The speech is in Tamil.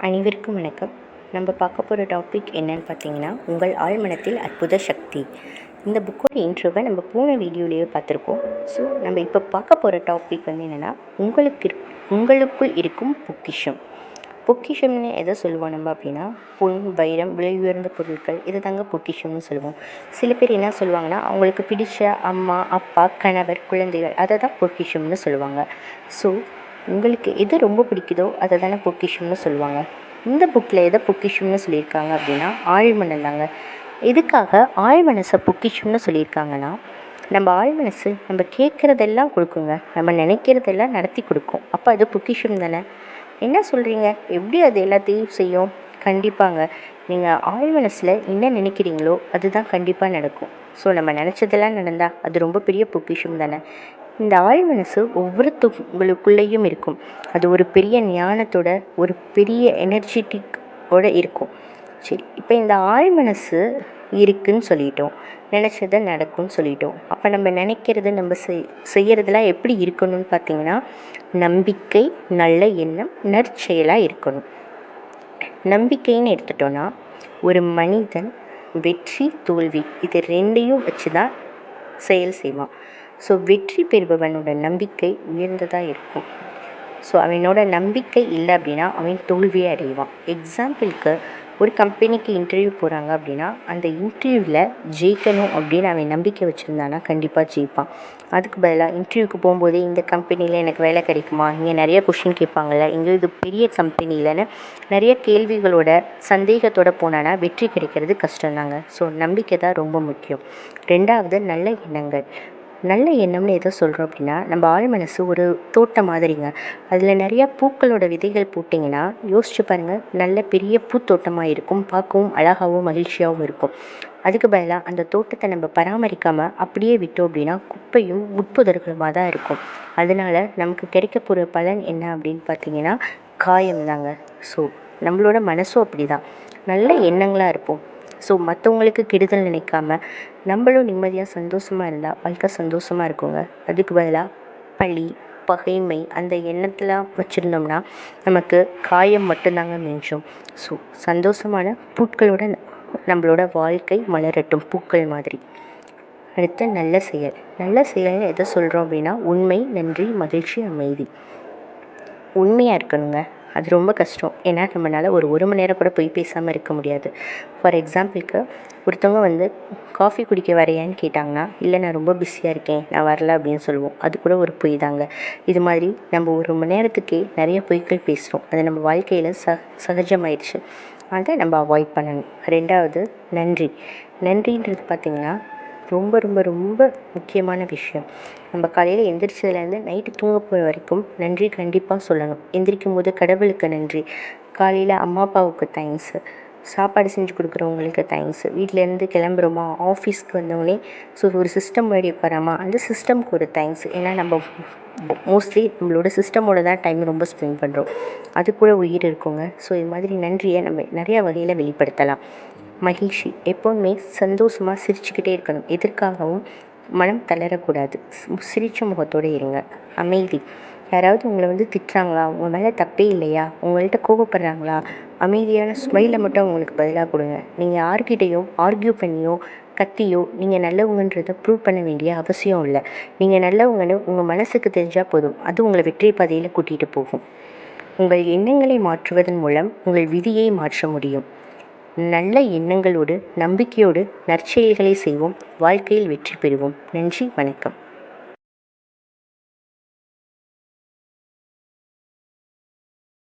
அனைவருக்கும் வணக்கம். நம்ம பார்க்க போகிற டாபிக் என்னன்னு பார்த்தீங்கன்னா, உங்கள் ஆழ்மனத்தில் அற்புத சக்தி. இந்த புக்கோட இன்ட்ரோவை நம்ம போன வீடியோலேயே பார்த்துருக்கோம். ஸோ நம்ம இப்போ பார்க்க போகிற டாபிக் என்னென்னா, உங்களுக்குள் இருக்கும் பொக்கிஷம். பொக்கிஷம்னு எதை சொல்லுவோம் நம்ம அப்படின்னா, பொன், வைரம், விலை உயர்ந்த பொருட்கள், இதை தாங்க பொக்கிஷம்னு சொல்லுவோம். சில பேர் என்ன சொல்லுவாங்கன்னா, அவங்களுக்கு பிடிச்ச அம்மா, அப்பா, கணவர், குழந்தைகள், அதை தான் பொக்கிஷம்னு சொல்லுவாங்க. ஸோ உங்களுக்கு எது ரொம்ப பிடிக்குதோ அதை தானே பொக்கிஷம்னு சொல்லுவாங்க. இந்த புக்கில் எதை பொக்கிஷம்னு சொல்லியிருக்காங்க அப்படின்னா, ஆழ்மனம் தாங்க. எதுக்காக ஆழ்மனசை பொக்கிஷம்னு சொல்லியிருக்காங்கன்னா, நம்ம ஆழ்மனசு நம்ம கேட்குறதெல்லாம் கொடுக்குங்க, நம்ம நினைக்கிறதெல்லாம் நடத்தி கொடுக்கும். அப்போ அது பொக்கிஷம் தானே. என்ன சொல்கிறீங்க, எப்படி அது எல்லாத்தையும் செய்யும்? கண்டிப்பாங்க. நீங்கள் ஆழ்மனசில் என்ன நினைக்கிறீங்களோ அதுதான் கண்டிப்பாக நடக்கும். ஸோ நம்ம நினச்சதெல்லாம் நடந்தால் அது ரொம்ப பெரிய பொக்கிஷம் தானே. இந்த ஆழ்மனசு ஒவ்வொருத்தவங்களுக்குள்ளேயும் இருக்கும். அது ஒரு பெரிய ஞானத்தோட, ஒரு பெரிய எனர்ஜெட்டிக்கோட இருக்கும். சரி, இப்போ இந்த ஆழ்மனசு இருக்குன்னு சொல்லிட்டோம், நினச்சதை நடக்கும்னு சொல்லிட்டோம். அப்போ நம்ம நினைக்கிறது, நம்ம செய்கிறதெல்லாம் எப்படி இருக்கணும்னு பார்த்தீங்கன்னா, நம்பிக்கை, நல்ல எண்ணம், நற்செயலாக இருக்கணும். நம்பிக்கைன்னு எடுத்துட்டோன்னா, ஒரு மனிதன் வெற்றி, தோல்வி இது ரெண்டையும் வச்சு தான் செயல் செய்வான். ஸோ வெற்றி பெறுபவனோட நம்பிக்கை உயர்ந்ததாக இருக்கும். ஸோ அவனோட நம்பிக்கை இல்லை அப்படின்னா அவன் தோல்வியை அடைவான். எக்ஸாம்பிளுக்கு, ஒரு கம்பெனிக்கு இன்டர்வியூ போகிறாங்க அப்படின்னா, அந்த இன்டர்வியூவில் ஜெயிக்கணும் அப்படின்னு அவன் நம்பிக்கை வச்சுருந்தானா கண்டிப்பாக ஜெயிப்பான். அதுக்கு பதிலாக இன்டர்வியூக்கு போகும்போதே, இந்த கம்பெனியில் எனக்கு வேலை கிடைக்குமா, இங்கே நிறைய கொஷின் கேட்பாங்கள்ல, இங்கே இது பெரிய கம்பெனியிலன்னு நிறைய கேள்விகளோட சந்தேகத்தோடு போனான்னா வெற்றி கிடைக்கிறது கஷ்டம்தாங்க. ஸோ நம்பிக்கை தான் ரொம்ப முக்கியம். ரெண்டாவது, நல்ல எண்ணங்கள். நல்ல எண்ணம்னு எதை சொல்கிறோம் அப்படின்னா, நம்ம ஆழ்மனசு ஒரு தோட்டம் மாதிரிங்க. அதில் நிறையா பூக்களோட விதைகள் போட்டிங்கன்னா யோசிச்சு பாருங்கள், நல்ல பெரிய பூத்தோட்டமாக இருக்கும், பார்க்கவும் அழகாகவும் மகிழ்ச்சியாகவும் இருக்கும். அதுக்கு பதிலாக அந்த தோட்டத்தை நம்ம பராமரிக்காமல் அப்படியே விட்டோம் அப்படின்னா குப்பையும் உட்புதர்களுமாக தான் இருக்கும். அதனால் நமக்கு கிடைக்க போகிற பலன் என்ன அப்படின்னு பார்த்தீங்கன்னா, காயம்தாங்க. ஸோ நம்மளோட மனசும் அப்படி தான், நல்ல எண்ணங்களாக இருப்போம். ஸோ மற்றவங்களுக்கு கெடுதல் நினைக்காம நம்மளும் நிம்மதியாக சந்தோஷமாக இருந்தால் வாழ்க்கை சந்தோஷமாக இருக்குங்க. அதுக்கு பதிலாக பழி, பகைமை அந்த எண்ணத்தில் வச்சுருந்தோம்னா நமக்கு காயம் மட்டும்தாங்க மிஞ்சும். ஸோ சந்தோஷமான பூக்களோட நம்மளோட வாழ்க்கை மலரட்டும், பூக்கள் மாதிரி. அடுத்து, நல்ல செயல். நல்ல செயல்னு எதை சொல்கிறோம் அப்படின்னா, உண்மை, நன்றி, மகிழ்ச்சி, அமைதி. உண்மையாக இருக்கணுங்க. அது ரொம்ப கஷ்டம். ஏன்னா நம்மளால் ஒரு மணி நேரம் கூட போய் பேசாமல் இருக்க முடியாது. ஃபார் எக்ஸாம்பிளுக்கு, ஒருத்தவங்க காஃபி குடிக்க வரையான்னு கேட்டாங்கன்னா, இல்லை நான் ரொம்ப பிஸியாக இருக்கேன், நான் வரல அப்படின்னு சொல்லுவோம். அது கூட ஒரு பொய் தாங்க. இது மாதிரி நம்ம 1 மணி நேரத்துக்கே நிறைய பொய்கள் பேசுகிறோம். அது நம்ம வாழ்க்கையில் சகஜமாயிடுச்சு. அதை நம்ம அவாய்ட் பண்ணணும். ரெண்டாவது, நன்றி. நன்றின்றது பார்த்திங்கன்னா ரொம்ப ரொம்ப ரொம்ப முக்கியமான விஷயம். நம்ம காலையில் எந்திரிச்சதுலேருந்து நைட்டு தூங்க போகிற வரைக்கும் நன்றி கண்டிப்பாக சொல்லணும். எந்திரிக்கும் போது கடவுளுக்கு நன்றி, காலையில் அம்மா அப்பாவுக்கு தேங்க்ஸு, சாப்பாடு செஞ்சு கொடுக்குறவங்களுக்கு தேங்க்ஸு, வீட்டிலேருந்து கிளம்புறோமா, ஆஃபீஸ்க்கு வந்தவொடனே ஒரு சிஸ்டம் முன்னாடி உட்காராமா, அந்த சிஸ்டம்க்கு ஒரு தேங்க்ஸ். ஏன்னா நம்ம மோஸ்ட்லி நம்மளோட சிஸ்டமோட தான் டைம் ரொம்ப ஸ்பெண்ட் பண்ணுறோம். அது கூட உயிர் இருக்குங்க. ஸோ இது மாதிரி நன்றியை நம்ம நிறையா வகையில் வெளிப்படுத்தலாம். மகிழ்ச்சி. எப்போவுமே சந்தோஷமாக சிரிச்சுக்கிட்டே இருக்கணும். எதற்காகவும் மனம் தளரக்கூடாது. சிரித்த முகத்தோடு இருங்க. அமைதி. யாராவது உங்களை திட்டுறாங்களா, உங்கள் மேலே தப்பே இல்லையா, உங்கள்கிட்ட கோபப்படுறாங்களா, அமைதியான ஸ்மைலை மட்டும் அவங்களுக்கு பதிலாக கொடுங்க. நீங்கள் யார்கிட்டையும் ஆர்கியூ பண்ணியோ கத்தியோ நீங்கள் நல்லவங்கன்றதை ப்ரூவ் பண்ண வேண்டிய அவசியம் இல்லை. நீங்கள் நல்லவங்கன்னு உங்கள் மனசுக்கு தெரிஞ்சால் போதும், அது உங்களை வெற்றி பாதையில் கூட்டிகிட்டு போகும். உங்கள் எண்ணங்களை மாற்றுவதன் மூலம் உங்கள் விதியை மாற்ற முடியும். நல்ல எண்ணங்களோடு, நம்பிக்கையோடு நற்செயல்களை செய்வோம். வாழ்க்கையில் வெற்றி பெறுவோம். நன்றி, வணக்கம்.